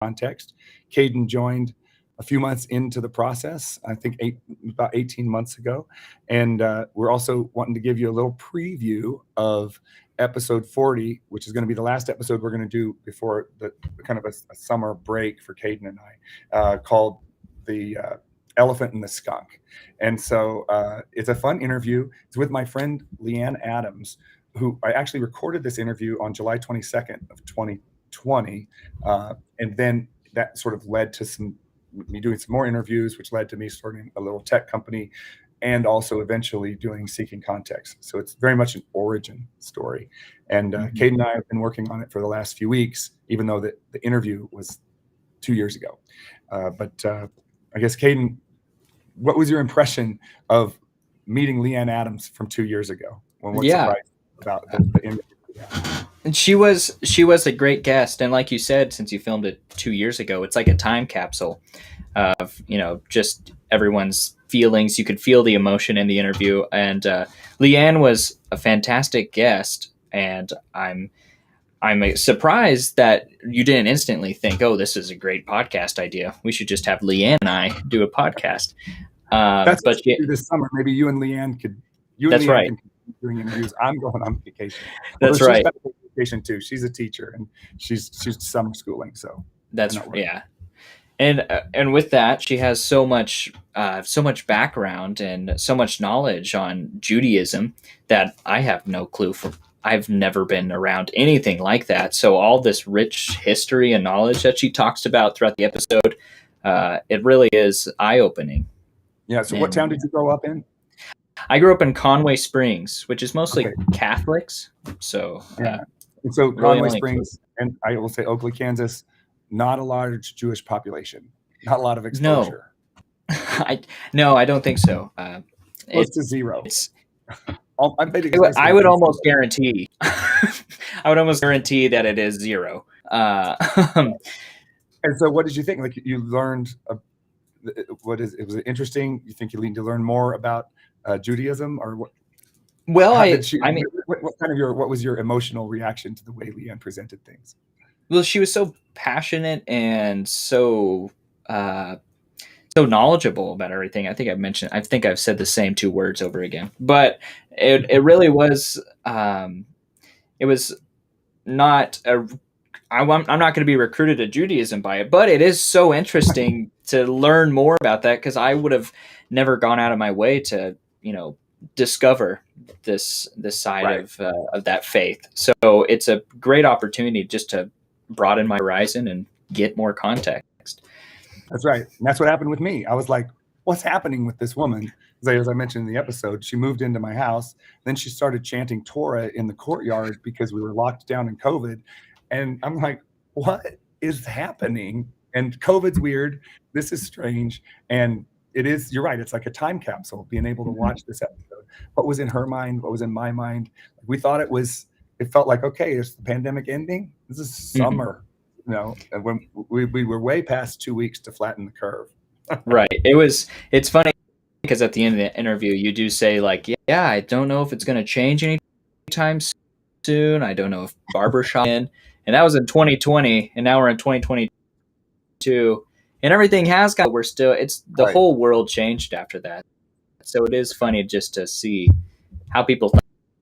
context. Caden joined a few months into the process, I think about 18 months ago. And we're also wanting to give you a little preview of episode 40, which is going to be the last episode we're going to do before the kind of a summer break for Caden and I, called the Elephant and the Skunk. And so it's a fun interview. It's with my friend Leanne Adams, who I actually recorded this interview on July 22nd of 2020. And then that sort of led to me doing some more interviews, which led to me starting a little tech company and also eventually doing Seeking Context. So it's very much an origin story. And Caden and I have been working on it for the last few weeks, even though the interview was 2 years ago. But I guess, Caden, what was your impression of meeting Leanne Adams from 2 years ago? What surprised you about the interview? And she was a great guest, and like you said, since you filmed it 2 years ago, it's like a time capsule of just everyone's feelings. You could feel the emotion in the interview, and Leanne was a fantastic guest. And I'm surprised that you didn't instantly think, "Oh, this is a great podcast idea. We should just have Leanne and I do a podcast." That's what we do this summer. Maybe you and Leanne could. That's right. Doing interviews. I'm going on vacation. That's right. Vacation too. She's a teacher and she's summer schooling. So that's yeah. And with that, she has so much background and so much knowledge on Judaism that I have no clue from. I've never been around anything like that. So all this rich history and knowledge that she talks about throughout the episode, it really is eye-opening. Yeah. So what town did you grow up in? I grew up in Conway Springs, which is mostly Catholics. So yeah. And so really Conway Springs, and I will say Oakley, Kansas, not a large Jewish population, not a lot of exposure. No, I don't think so. Close to zero. I would almost guarantee. I would almost guarantee that it is zero. And so, what did you think? Like, you learned. Was it interesting? You think you need to learn more about Judaism, or what? Well, what was your emotional reaction to the way Leanne presented things? Well, she was so passionate and so knowledgeable about everything. I think I've said the same two words over again, but it really was. It was not a. I'm not going to be recruited to Judaism by it, but it is so interesting to learn more about that, because I would have never gone out of my way to discover this side of that faith. So it's a great opportunity just to broaden my horizon and get more context. That's right. And that's what happened with me. I was like, what's happening with this woman? As I mentioned in the episode, she moved into my house. Then she started chanting Torah in the courtyard because we were locked down in COVID. And I'm like, what is happening? And COVID's weird. This is strange. And it is, you're right. It's like a time capsule, being able to watch this episode. What was in her mind? What was in my mind? We thought it felt like, okay, is the pandemic ending? This is summer, and when we were way past 2 weeks to flatten the curve. Right. It's funny because at the end of the interview, you do say like, yeah, I don't know if it's going to change anytime soon. I don't know if barbershop and that was in 2020, and now we're in 2022. And everything has got, the whole world changed after that. So it is funny just to see how people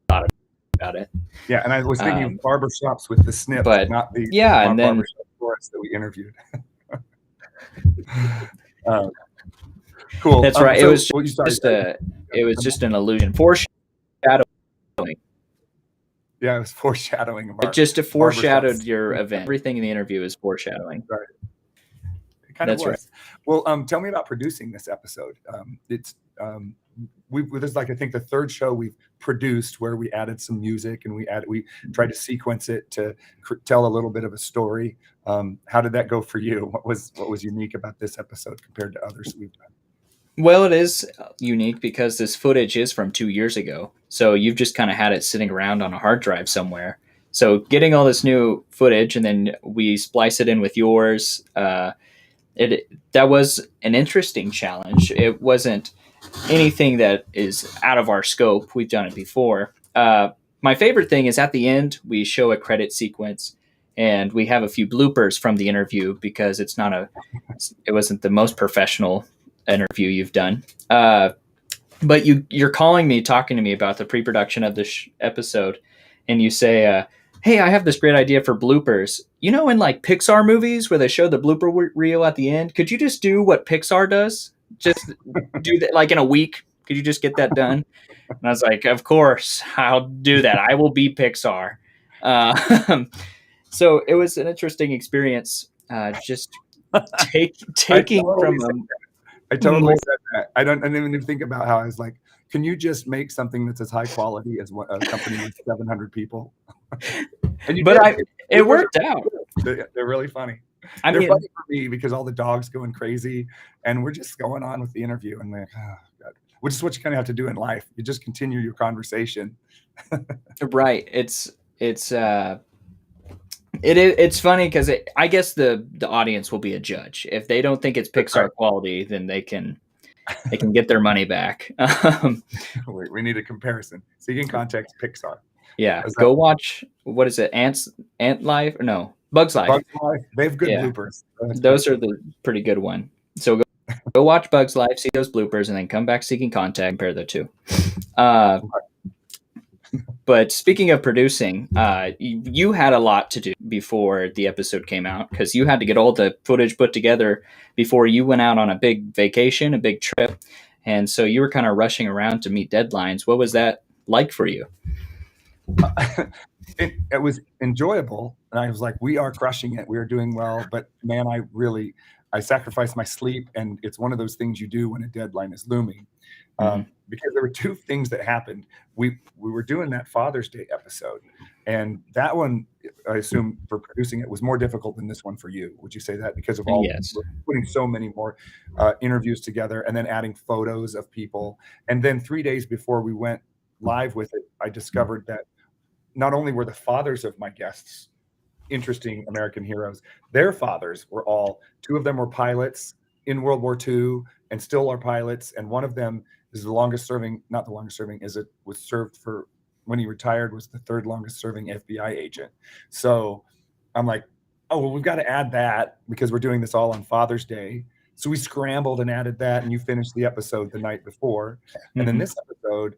thought about it. Yeah, and I was thinking of barbershops with the snip, but not the and then barbershop tourists that we interviewed. Cool. That's right. It was just an illusion, foreshadowing. Yeah, it was foreshadowing. It just foreshadowed your event. Everything in the interview is foreshadowing. Right. That's right. Well, tell me about producing this episode. It's this is like, I think, the third show we've produced where we added some music and we tried to sequence it to tell a little bit of a story. How did that go for you? What was unique about this episode compared to others we've done? Well, it is unique because this footage is from 2 years ago. So you've just kind of had it sitting around on a hard drive somewhere. So getting all this new footage and then we splice it in with yours. That was an interesting challenge. It wasn't anything that is out of our scope. We've done it before. My favorite thing is at the end, we show a credit sequence and we have a few bloopers from the interview because it wasn't the most professional interview you've done. But you're calling me, talking to me about the pre-production of this episode, and you say, "Hey, I have this great idea for bloopers. You know, in like Pixar movies where they show the blooper reel at the end, could you just do what Pixar does? Just do that like in a week. Could you just get that done?" And I was like, "Of course, I'll do that. I will be Pixar." So it was an interesting experience, just taking from I totally said that. I didn't even think about how I was like, can you just make something that's as high quality as a company with 700 people? And it worked out. They're really funny. I They're mean, funny for me because all the dogs going crazy, and we're just going on with the interview, and like, oh, God. Which is what you kind of have to do in life. You just continue your conversation. right. It's funny because I guess the audience will be a judge. If they don't think it's Pixar quality, then they can get their money back. We need a comparison. Seeking Context, Pixar. Yeah, go watch. What is it? Ant Life? Or no, Bugs Life. Bugs Life. They have good bloopers. Those are the pretty good one. So go watch Bugs Life, see those bloopers, and then come back Seeking Contact. Compare the two. But speaking of producing, you had a lot to do before the episode came out because you had to get all the footage put together before you went out on a big vacation, a big trip. And so you were kind of rushing around to meet deadlines. What was that like for you? It was enjoyable. And I was like, we are crushing it. We are doing well. But man, I sacrificed my sleep. And it's one of those things you do when a deadline is looming. Because there were two things that happened. We were doing that Father's Day episode, and that one, I assume, for producing it was more difficult than this one for you. Would you say that because of all putting so many more interviews together and then adding photos of people? And then 3 days before we went live with it, I discovered that not only were the fathers of my guests interesting American heroes, their fathers were two of them were pilots in World War II and still are pilots, and one of them is was served for, when he retired, was the third longest serving FBI agent. So I'm like, oh, well, we've got to add that because we're doing this all on Father's Day. So we scrambled and added that, and you finished the episode the night before. And then this episode,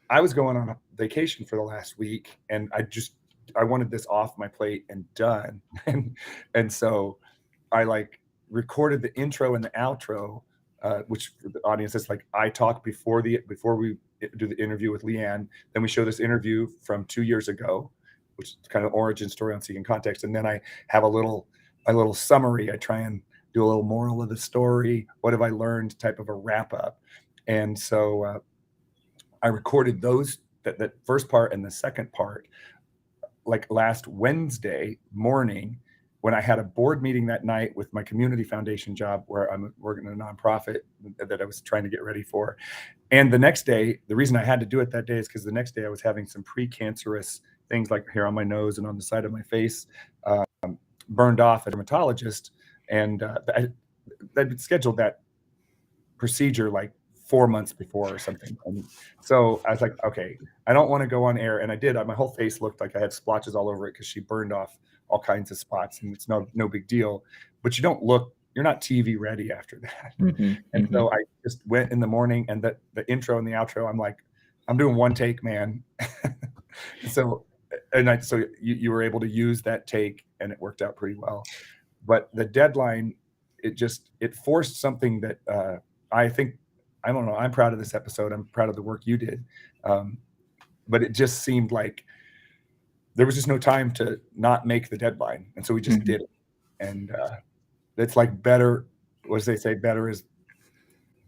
I was going on a vacation for the last week, and I wanted this off my plate and done. And so I recorded the intro and the outro, which for the audience is like I talk before we do the interview with Leanne. Then we show this interview from 2 years ago, which is kind of origin story on Seeking Context. And then I have a little summary. I try and do a little moral of the story. What have I learned? Type of a wrap up. And so I recorded that first part and the second part like last Wednesday morning, when I had a board meeting that night with my community foundation job where I'm working in a nonprofit that I was trying to get ready for. And the next day, the reason I had to do it that day is because the next day I was having some precancerous things like hair on my nose and on the side of my face burned off at a dermatologist. And I scheduled that procedure like 4 months before or something. And so I was like, okay, I don't want to go on air. And I did. My whole face looked like I had splotches all over it because she burned off all kinds of spots, and it's no big deal. But you're not TV ready after that. So I just went in the morning, and the intro and the outro, I'm like, I'm doing one take, man. So you were able to use that take, and it worked out pretty well. But the deadline, it forced something that I don't know. I'm proud of this episode. I'm proud of the work you did. But it just seemed like there was just no time to not make the deadline. And so we just did it. And it's like better, what do they say?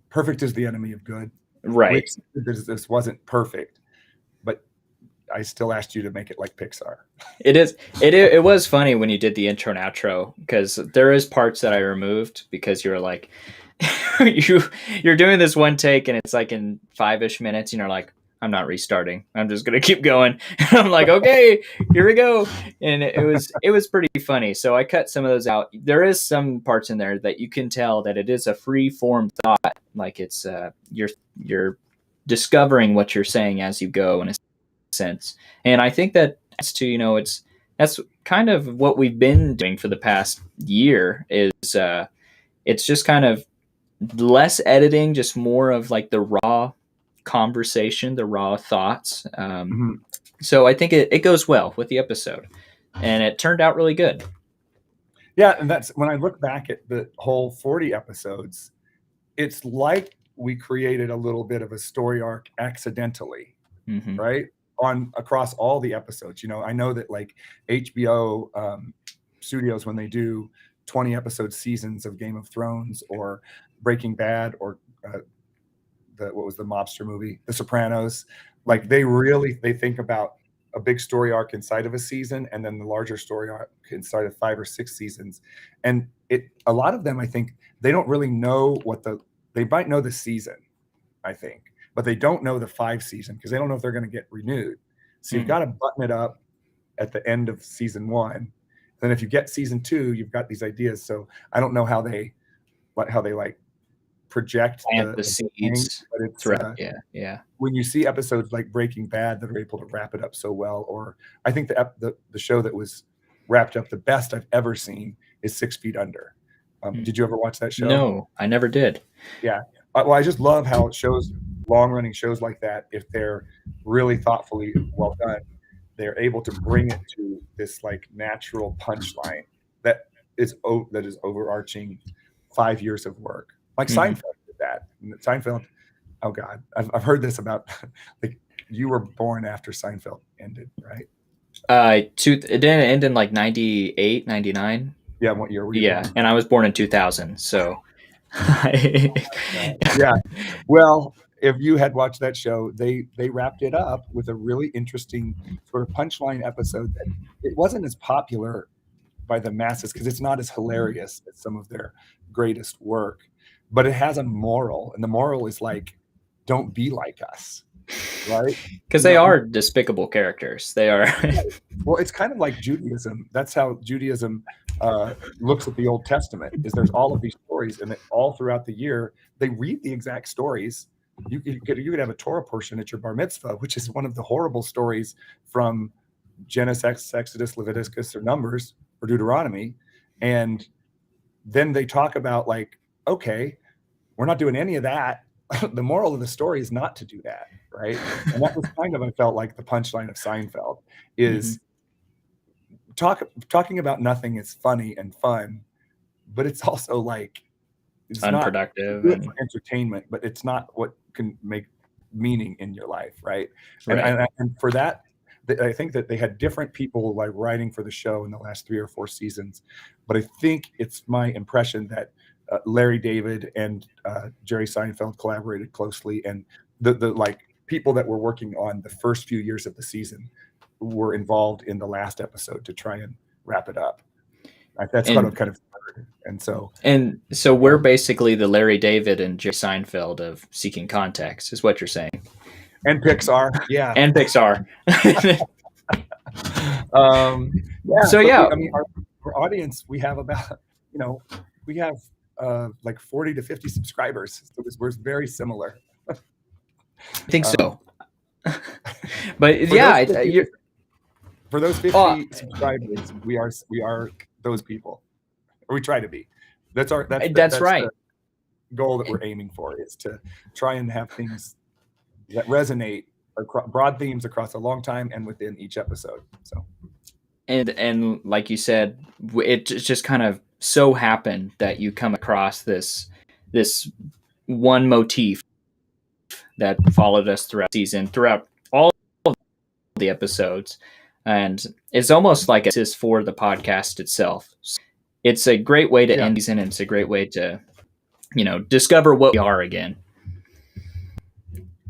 Perfect is the enemy of good. Right. This wasn't perfect, but I still asked you to make it like Pixar. It is. It was funny when you did the intro and outro, because there is parts that I removed because you were like, you're doing this one take and it's like in 5-ish minutes, and you're like, I'm not restarting. I'm just gonna keep going. And I'm like, okay, here we go. And it was pretty funny. So I cut some of those out. There is some parts in there that you can tell that it is a free form thought. Like it's you're discovering what you're saying as you go in a sense. And I think that's That's kind of what we've been doing for the past year. Is it's just kind of less editing, just more of like the raw conversation, the raw thoughts. Mhm. So I think it goes well with the episode, and it turned out really good. Yeah, and that's when I look back at the whole 40 episodes, it's like we created a little bit of a story arc accidentally, Mm-hmm. right? On across all the episodes. I know that like HBO studios, when they do 20 episode seasons of Game of Thrones or Breaking Bad or what was the mobster movie, The Sopranos, like they think about a big story arc inside of a season and then the larger story arc inside of 5 or 6 seasons. And a lot of them, I think, they don't really know they might know the season, I think, but they don't know the 5 season because they don't know if they're going to get renewed. So you've got to button it up at the end of season 1. Then if you get season 2, you've got these ideas. So I don't know how they like project Plant the thing, seeds but it's throughout. Yeah. when you see episodes like Breaking Bad that are able to wrap it up so well, or I think the show that was wrapped up the best I've ever seen is 6 Feet Under. Did you ever watch that show? No, I never did. Yeah. Well, I just love how it shows long-running shows like that, if they're really thoughtfully well done, they're able to bring it to this like natural punchline that is overarching 5 years of work. Like Seinfeld did that. Seinfeld, oh God, I've heard this about like you were born after Seinfeld ended, right? It didn't end in like 98, 99. Yeah, what year were you Yeah, born? and I was born in 2000, so Yeah. Well, if you had watched that show, they wrapped it up with a really interesting sort of punchline episode that it wasn't as popular by the masses because it's not as hilarious as some of their greatest work, but it has a moral, and the moral is like, don't be like us, right? because they are despicable characters. They are. Well, it's kind of like Judaism. That's how Judaism looks at the Old Testament. Is there's all of these stories, and all throughout the year they read the exact stories. You could have a Torah portion at your bar mitzvah, which is one of the horrible stories from Genesis, Exodus, Leviticus, or Numbers, or Deuteronomy, and then they talk about like, okay, we're not doing any of that. The moral of the story is not to do that, right? And that was kind of, I felt like, the punchline of Seinfeld is talking about nothing is funny and fun, but it's also like it's unproductive not for entertainment, but it's not what can make meaning in your life, right? Right. And for that, I think that they had different people like writing for the show in the last 3 or 4 seasons, but I think it's my impression that Larry David and Jerry Seinfeld collaborated closely, and the like people that were working on the first few years of the season were involved in the last episode to try and wrap it up. That's what I've kind of heard. And so we're basically the Larry David and Jerry Seinfeld of Seeking Context, is what you're saying. And Pixar, yeah, and Pixar. Yeah. So yeah, I mean, our audience, we have about, we have like 40 to 50 subscribers. So we're very similar. I think so. But yeah, for those 50 subscribers, we are those people, or we try to be. That's right. The goal that we're aiming for is to try and have things that resonate, broad themes across a long time and within each episode. So, and like you said, it just kind of so happened that you come across this one motif that followed us throughout season, throughout all of the episodes, and it's almost like it's just for the podcast itself. It's a great way to end season, and it's a great way to discover what we are again.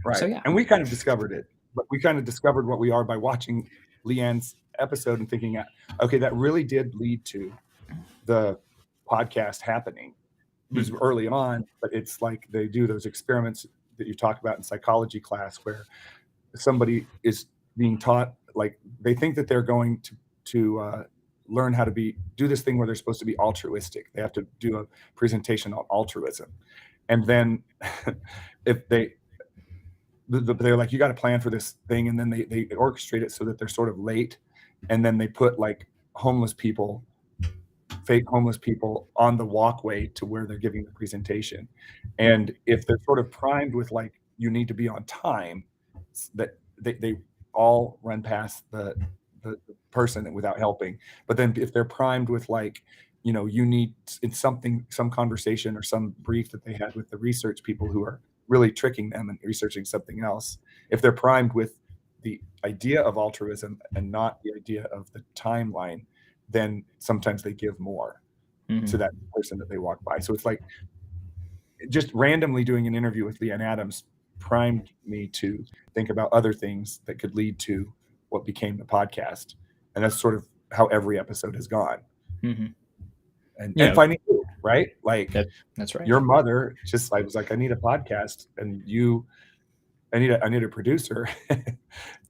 Right. So, yeah. And we kind of discovered it, but we kind of discovered what we are by watching Leanne's episode and thinking, okay, that really did lead to the podcast happening. It was early on, but it's like they do those experiments that you talk about in psychology class where somebody is being taught, like they think that they're going to learn how to do this thing where they're supposed to be altruistic. They have to do a presentation on altruism. And then if they're like, you got to plan for this thing, and then they orchestrate it so that they're sort of late, and then they put like fake homeless people on the walkway to where they're giving the presentation. And if they're sort of primed with like, you need to be on time, that they all run past the person without helping. But then if they're primed with like, you need, it's some conversation or some brief that they had with the research people who are really tricking them and researching something else, if they're primed with the idea of altruism and not the idea of the timeline, then sometimes they give more to that person that they walk by. So it's like just randomly doing an interview with Leanne Adams primed me to think about other things that could lead to what became the podcast. And that's sort of how every episode has gone. And finding you, right? Like that's right. Your mother I was like, I need a podcast, and I need a producer.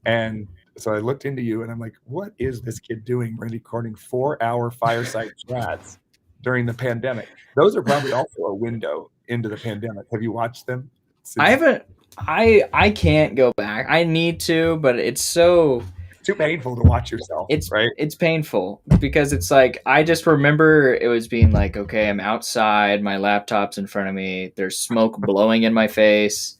And so I looked into you, and I'm like, what is this kid doing recording 4-hour fireside chats during the pandemic? Those are probably also a window into the pandemic. Have you watched them? I haven't. I can't go back. I need to, but it's too painful to watch yourself. It's painful because it's like, I just remember it was being like, okay, I'm outside, my laptop's in front of me, there's smoke blowing in my face,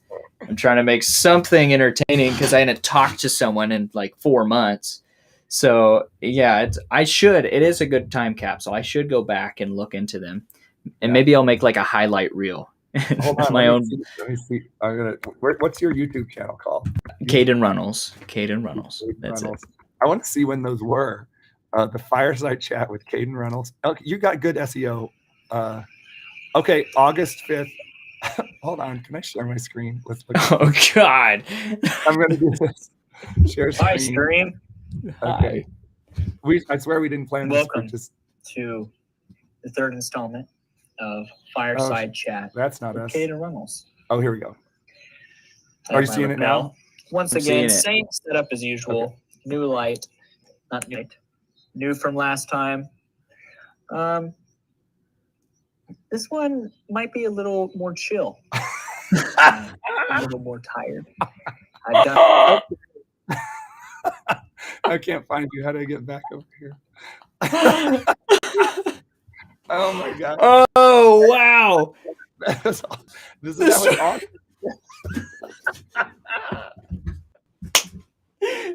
I'm trying to make something entertaining because I hadn't talked to someone in like 4 months. So yeah, it is a good time capsule. I should go back and look into them, and maybe I'll make like a highlight reel. Hold on, let me see. What's your YouTube channel called? Caden Runnels. That's it. I want to see when those were. The fireside chat with Caden Runnels. Okay, you got good SEO. Okay, August 5th. Hold on, can I share my screen? Let's look. Oh God! I'm gonna do this. Share screen. Hi, stream. Okay. I swear we didn't plan this. Welcome to the third installment of Fireside Chat. That's not us. Caden Runnels. Oh, here we go. Are you seeing it now? Once again, same setup as usual. Okay. New light, not new light. New from last time. This one might be a little more chill. A little more tired. I can't find you. How do I get back over here? Oh my God. Oh wow. This is how it's awesome.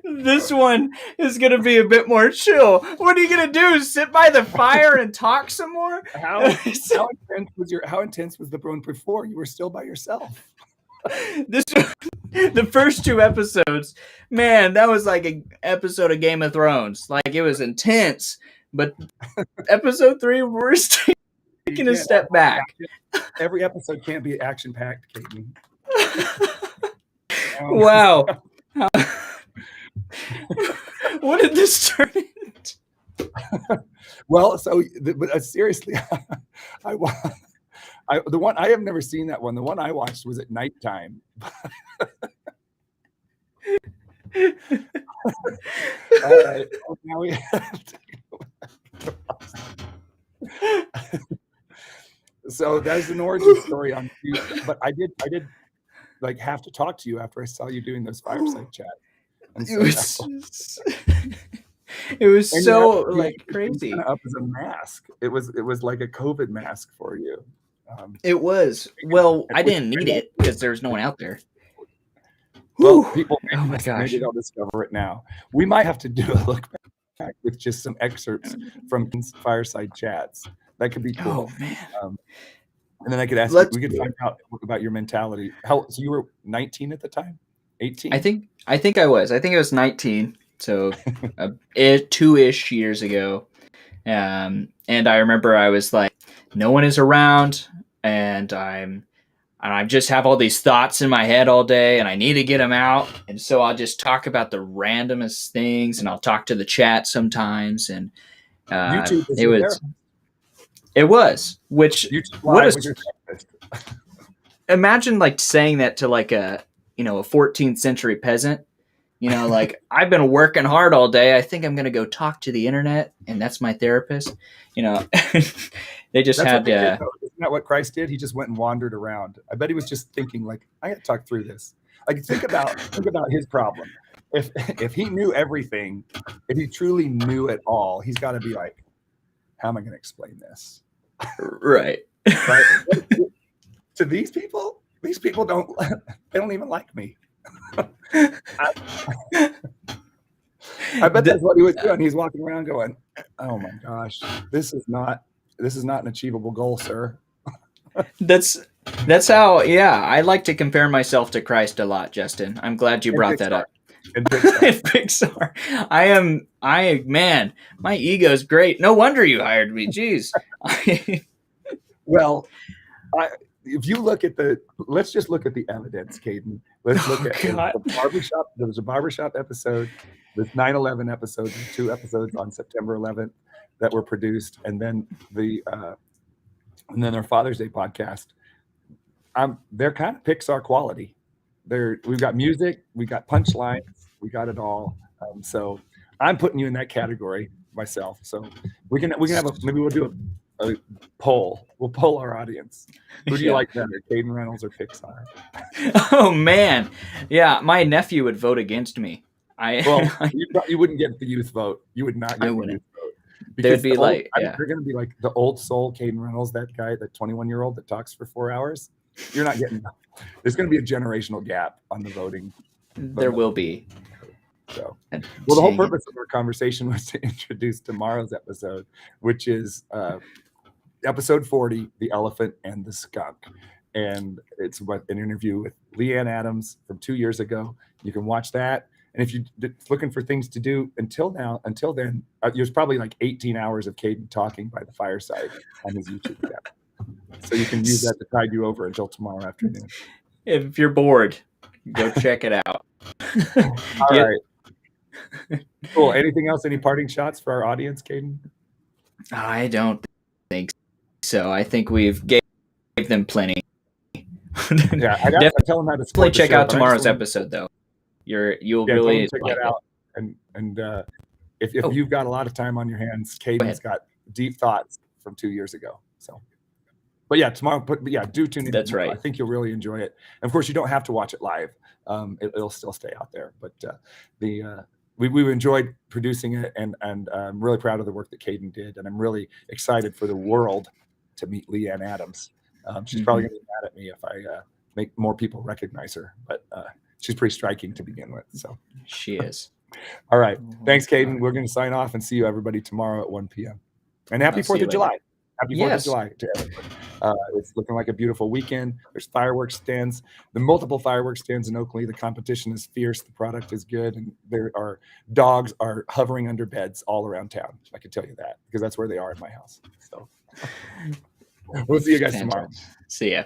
This one is going to be a bit more chill. What are you going to do? Sit by the fire and talk some more? How intense was the one before? You were still by yourself. The first 2 episodes, man, that was like an episode of Game of Thrones. Like, it was intense. But episode 3, we're taking a step back. Every episode can't be action-packed, Caden. Wow. What did this turn into? Well, so but seriously, the one I have never seen that one. The one I watched was at nighttime. All right, now we have to so that's an origin story on you. But I did like have to talk to you after I saw you doing those fireside chats. It was so like crazy. Up as a mask. It was like a COVID mask for you. It was. Well, I didn't need it because there was no one out there. Well, people, oh my gosh, maybe they'll discover it now. We might have to do a look back with just some excerpts from fireside chats. That could be cool. Oh man. And then I could ask you, we could find out about your mentality. So you were 19 at the time? 18? I think I was. I think I was 19. So 2-ish years ago. And I remember I was like, no one is around, and I just have all these thoughts in my head all day, and I need to get them out. And so I'll just talk about the randomest things, and I'll talk to the chat sometimes. And YouTube it was, which what is imagine like saying that to like a 14th century peasant, like, I've been working hard all day. I think I'm going to go talk to the internet, and that's my therapist. They just had. Isn't that what Christ did? He just went and wandered around. I bet he was just thinking, like, I got to talk through this. Like, think about his problem. if he knew everything, if he truly knew it all, he's got to be like, how am I going to explain this? Right. Right? To these people don't they don't even like me. I bet that's what he was doing. He's walking around going, "Oh my gosh, this is not an achievable goal, sir." That's how. Yeah, I like to compare myself to Christ a lot, Justin. I'm glad you brought that up. And Pixar. Pixar. Man, my ego's great. No wonder you hired me. Jeez. Well, if you look at let's just look at the evidence, Caden. Let's look at the barbershop. There was a barbershop episode, this 9/11 episode, 2 episodes on September 11th that were produced, and then their Father's Day podcast. They're kind of Pixar quality. We've got music, we got punchlines, we got it all. So I'm putting you in that category myself. So we can have maybe we'll do a poll. We'll poll our audience. Who do you like better, Caden Reynolds or Pixar? Oh man, yeah, my nephew would vote against me. You wouldn't get the youth vote. You would not get the youth vote. They'd be they're going to be like the old soul Caden Reynolds, that guy, the 21-year-old that talks for 4 hours. You're not getting. There's going to be a generational gap on the voting. There will be. So, the whole purpose of our conversation was to introduce tomorrow's episode, which is episode 40, "The Elephant and the Skunk," and it's an interview with Leanne Adams from 2 years ago. You can watch that, and if you're looking for things to do until then, there's probably like 18 hours of Caden talking by the fireside on his YouTube channel. So you can use that to tide you over until tomorrow afternoon. If you're bored, go check it out. All right. Cool. Anything else? Any parting shots for our audience, Caden? I don't think so. I think we've gave them plenty. Yeah, I got to tell them how to definitely check out tomorrow's episode, though. You'll really check that out. And if you've got a lot of time on your hands, Caden's got deep thoughts from 2 years ago. So. But yeah, tomorrow. But yeah, do tune in. That's right. I think you'll really enjoy it. And of course, you don't have to watch it live. It'll still stay out there. But we've enjoyed producing it, and I'm really proud of the work that Caden did, and I'm really excited for the world to meet Leanne Adams. She's probably going to be mad at me if I make more people recognize her, but she's pretty striking to begin with. So she is. All right, thanks, Caden. We're going to sign off and see you everybody tomorrow at 1 p.m. And happy 4th of July. Happy 4th of July to everybody. It's looking like a beautiful weekend. There's fireworks stands. The multiple fireworks stands in Oakley. The competition is fierce. The product is good. And dogs are hovering under beds all around town. I can tell you that because that's where they are in my house. So we'll see you guys tomorrow. See ya.